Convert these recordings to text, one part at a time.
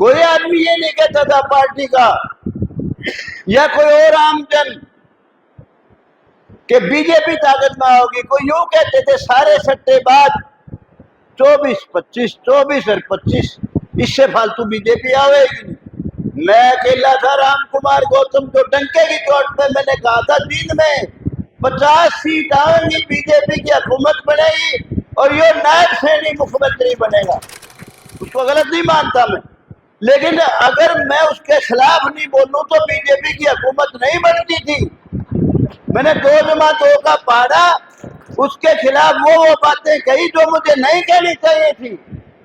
कोई आदमी ये नहीं कहता था पार्टी का या कोई और आमजन कि बीजेपी ताकत में आओगी। कोई यूं कहते थे सारे सट्टेबाज 24-25 24 और 25, इससे फालतू बीजेपी आवेगी नहीं। मैं अकेला था, राम कुमार गौतम जो डंके की चोट पे मैंने कहा था दिन में 50 सीट आएंगी, बीजेपी की हुकूमत बनेगी और ये नायब सैनी मुख्यमंत्री बनेगा। उसको गलत नहीं मानता मैं, लेकिन अगर मैं उसके खिलाफ नहीं बोलूं तो बीजेपी की हुकूमत नहीं बनती थी। मैंने 2+2 का पढ़ा, उसके खिलाफ वो बातें कही जो मुझे नहीं कहनी चाहिए थी।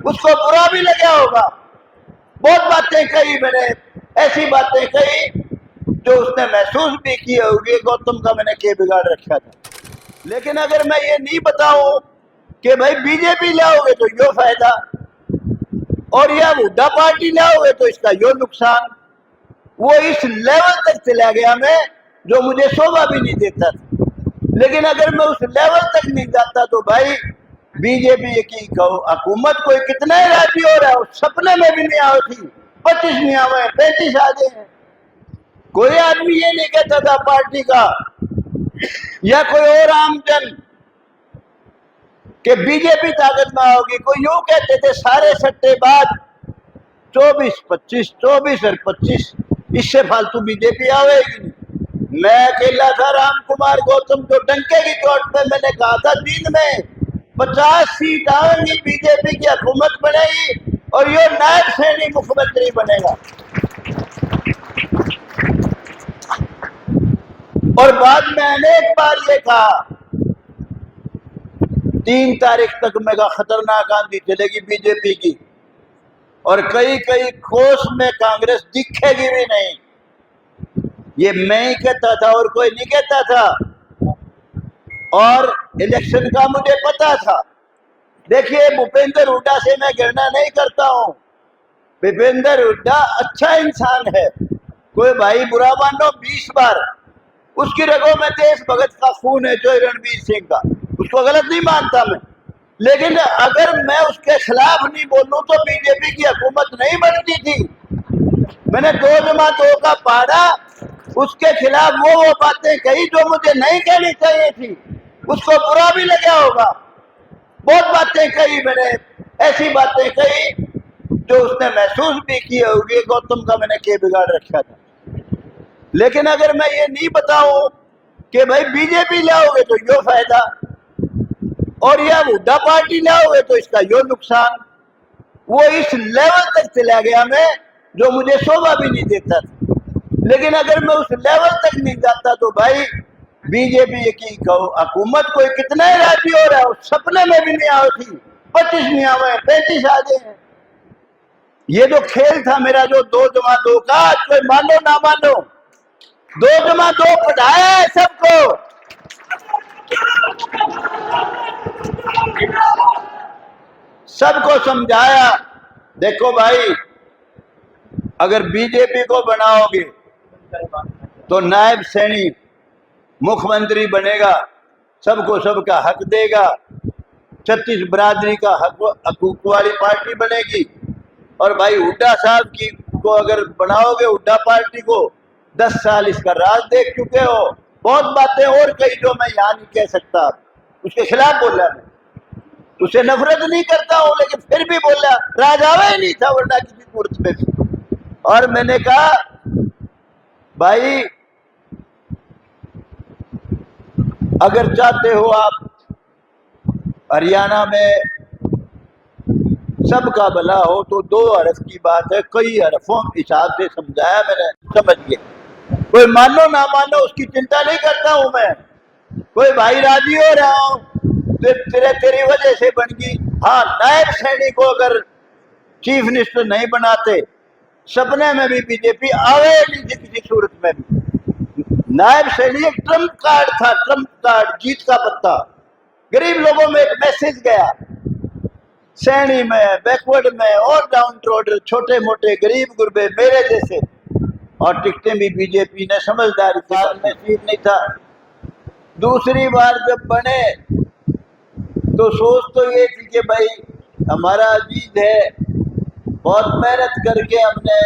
उसको बुरा भी लगा होगा, बहुत बातें कही मैंने, ऐसी बातें कही जो उसने महसूस भी की होगी गौतम का मैंने क्या बिगाड़ रखा था। लेकिन अगर मैं ये नहीं बताऊं कि भाई बीजेपी लाओगे तो यो फायदा और या हुड्डा पार्टी लाओगे तो इसका यो नुकसान, वो इस लेवल तक चला गया मैं जो मुझे शोभा भी नहीं देता था। लेकिन अगर मैं उस लेवल तक नहीं जाता तो भाई बीजेपी की हुकूमत कोई कितना ही राजी हो रहा है, उस सपने में भी नहीं आई थी। 25 नहीं आवे, 35 आ गए हैं। कोई आदमी ये नहीं कहता था पार्टी का या कोई और आमजन कि बीजेपी ताकत में आओगी। कोई यूं कहते थे सारे सट्टेबाज 24-25 24 और 25, इससे फालतू बीजेपी आवेगी नहीं। मैं अकेला था, राम कुमार गौतम जो डंके की चोट पे मैंने कहा था दिन में 50 सीट आएंगी, बीजेपी की हुकूमत बनेगी और ये नायब सैनी मुख्यमंत्री बनेगा। और बाद में अनेक बार ये कहा 3 तारीख तक मेगा खतरनाक आंधी चलेगी बीजेपी की और कई कोस में कांग्रेस दिखेगी भी नहीं। ये मैं ही कहता था और कोई नहीं कहता था। और इलेक्शन का मुझे पता था। देखिए, भूपेंद्र हुड्डा से मैं घृणा नहीं करता हूं। भूपेंद्र हुड्डा अच्छा इंसान है, कोई भाई बुरा मानो 20 बार। उसकी रगों में देशभगत का खून है जो रणवीर सिंह का, उसको गलत नहीं मानता मैं। लेकिन अगर मैं उसके खिलाफ नहीं बोलूं तो बीजेपी की हुकूमत नहीं बनती थी। मैंने 2+2 का पढ़ा, उसके खिलाफ वो बातें कही जो मुझे नहीं कहनी चाहिए थी। उसको बुरा भी लगा होगा, बहुत बातें कही मैंने, ऐसी बातें कही जो उसने महसूस भी की होगी गौतम का मैंने क्या बिगाड़ रखा था। लेकिन अगर मैं ये नहीं बताऊं कि भाई बीजेपी लाओगे तो यो फायदा और या हुड्डा पार्टी लाओगे तो इसका यो नुकसान, वो इस लेवल तक चला गया मैं जो मुझे शोभा भी नहीं देता था। लेकिन अगर मैं उस लेवल तक नहीं जाता तो भाई बीजेपी की हुकूमत कोई कितना ही राजी हो रहा है, उस सपने में भी नहीं आई थी। 25 नहीं आवे, 35 आ गए हैं। ये जो खेल था मेरा जो 2+2 का, आज कोई मानो ना मानो 2+2 पढ़ाया है सबको। सबको समझाया। देखो भाई, अगर बीजेपी को बनाओगे तो नायब सैनी मुख्यमंत्री बनेगा, सबको सबका हक देगा, 36 बरादरी का हकूक वाली पार्टी बनेगी। और भाई हुड्डा साहब की को अगर बनाओगे, हुड्डा पार्टी को 10 साल इसका राज देख चुके हो, बहुत बातें और कही जो मैं यहाँ नहीं कह सकता। उसके खिलाफ बोला मैं, उसे नफरत नहीं करता हूं, लेकिन फिर भी बोला, राज आवा ही नहीं था वरना किसी सूरत में भी। और मैंने कहा भाई अगर चाहते हो आप हरियाणा में सबका भला हो तो 2 हरफ की बात है, कई हरफों के हिसाब से समझाया मैंने, समझ गए। कोई मानो ना मानो उसकी चिंता नहीं करता हूं मैं। कोई भाई राजी हो रहा हूं तेरी वजह से बन गई। हाँ, नायब सैनी को अगर चीफ मिनिस्टर नहीं बनाते, सपने में भी बीजेपी आवे नहीं थी किसी सूरत में भी। नायब सैनी एक ट्रम्प कार्ड था, ट्रम्प कार्ड, जीत का पत्ता। गरीब लोगों में एक मैसेज गया, सैनी में, बैकवर्ड में और डाउन ट्रोडर, छोटे मोटे गरीब गुरबे मेरे जैसे, और टिकटें भी बीजेपी ने समझदारी में सीट नहीं था। दूसरी बार जब बने तो सोच तो ये थी कि भाई हमारा अजीज है, बहुत मेहनत करके हमने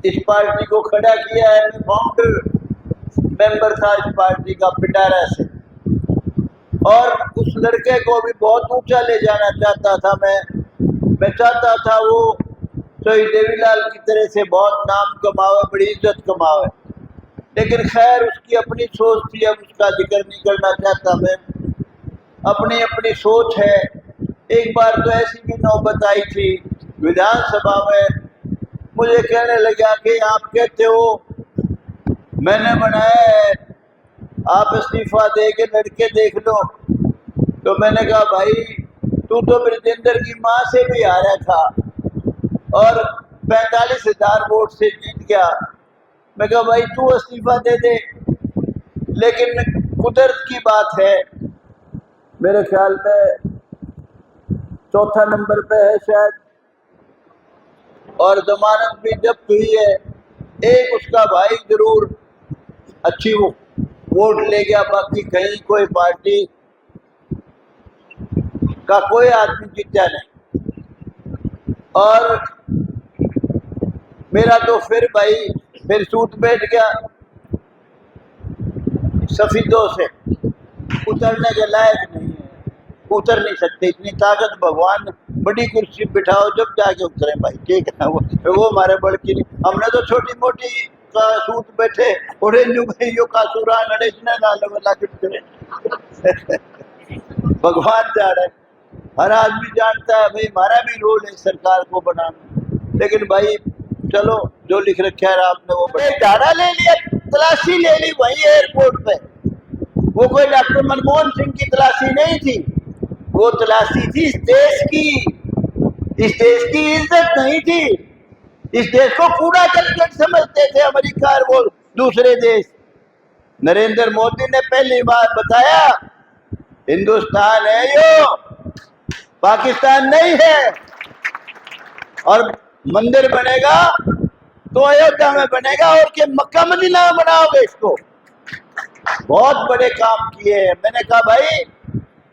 इस पार्टी को खड़ा किया है। मैं फाउंडर मेंबर था इस पार्टी का पिटारा से, और उस लड़के को भी बहुत ऊंचा ले जाना चाहता था। मैं चाहता था वो शहीद देवीलाल की तरह से बहुत नाम कमावे, बड़ी इज्जत कमावे, लेकिन खैर उसकी अपनी सोच थी, अब उसका जिक्र नहीं करना चाहता मैं। अपनी अपनी सोच है। एक बार तो ऐसी भी नौबत आई थी विधानसभा में, मुझे कहने लगा कि आप कहते हो मैंने बनाया है, आप इस्तीफा दे के लड़के देख लो। तो मैंने कहा भाई तू तो ब्रजेंद्र की माँ से भी हारा था और 45,000 वोट से जीत गया। मैं कहा भाई तू इस्तीफा दे दे, लेकिन कुदरत की बात है, मेरे ख्याल में चौथा नंबर पे है शायद, और जमानत भी जब्त हुई है। एक उसका भाई जरूर अच्छी वोट ले गया, बाकी कहीं कोई पार्टी का कोई आदमी जीता नहीं। और मेरा तो फिर सूत बैठ गया, सफेदों से उतरने के लायक नहीं है, उतर नहीं सकते, इतनी ताकत भगवान बड़ी कुर्सी बिठाओ जब जाके उतरे भाई, ठीक है ना। वो हमारे बड़की नहीं, हमने तो छोटी मोटी का सूत बैठे का सुरा भगवान जा रहे, हर आदमी जानता है भाई हमारा भी रोल है सरकार को बनाना, लेकिन भाई चलो जो लिख रखा है आपने वो झाड़ा ले लिया, तलाशी ले ली वही एयरपोर्ट पे। वो कोई डॉक्टर मनमोहन सिंह की तलाशी नहीं थी, वो तलाशी थी इस देश की। इस देश की इज्जत नहीं थी, इस देश को कूड़ा करकट समझते थे अमेरिका और वो दूसरे देश। नरेंद्र मोदी ने पहली बार बताया हिंदुस्तान है यो, पाकिस्तान नहीं है, और मंदिर बनेगा तो अयोध्या में बनेगा और के मक्का मदीना में बनाओगे इसको। बहुत बड़े काम किए हैं। मैंने कहा भाई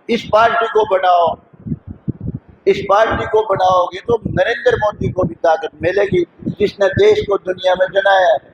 इस पार्टी को बनाओ, इस पार्टी को बनाओगे तो नरेंद्र मोदी को भी ताकत मिलेगी जिसने देश को दुनिया में जनाया है।